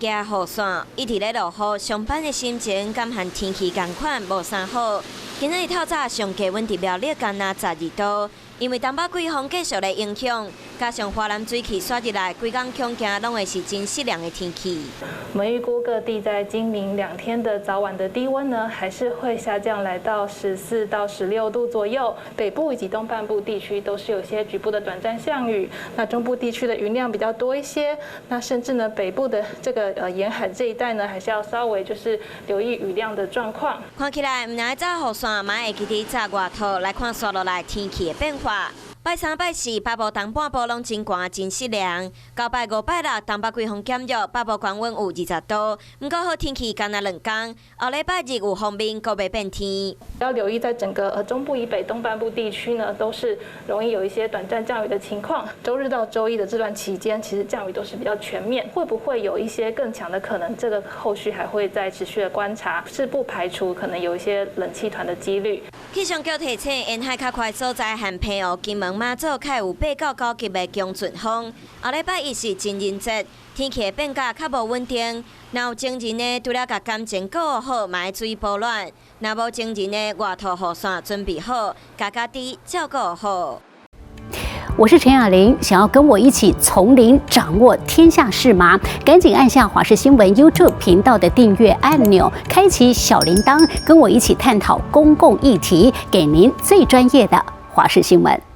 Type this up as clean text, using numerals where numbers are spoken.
加雨伞，一直咧落雨，上班的心情敢和天气同款无啥好。今日透早上低温伫苗栗干那12度，因为东北季风继续咧影响，加上华南水汽刷入来，规工恐惊拢会是真湿凉的天气。我们预估各地在今明2天的早晚的低温呢，还是会下降来到14到16度左右。北部以及东半部地区都是有些局部的短暂降雨，那中部地区的云量比较多一些。那甚至呢，北部的这个沿海这一带呢，还是要稍微就是留意雨量的状况。看起来唔爱走雨伞，嘛会记得走外头来看刷落来天气的变化。拜三、拜四，北部东半部拢真寒、真湿凉。到拜五、拜六，东北季风减弱，北部高温有20度。不过好天气干那2天，后礼拜日有风面，阁袂变天。要留意，在整个中部以北、东半部地区呢，都是容易有一些短暂降雨的情况。周日到周一的这段期间，其实降雨都是比较全面。会不会有一些更强的可能？这个后续还会再持续的观察，是不排除可能有一些冷气团的几率。气象局提醒，沿海较快所在和澎湖、金门、马祖，较有8到9级的强阵风。后礼拜一是情人节，天气变化较无稳定。若有情人呢，除了甲感情顾好，嘛要注意保暖。若无情人呢，外套雨伞准备好，家家己照顾好。我是陈雅玲，想要跟我一起从零掌握天下事吗？赶紧按下华视新闻 YouTube 频道的订阅按钮，开启小铃铛，跟我一起探讨公共议题，给您最专业的华视新闻。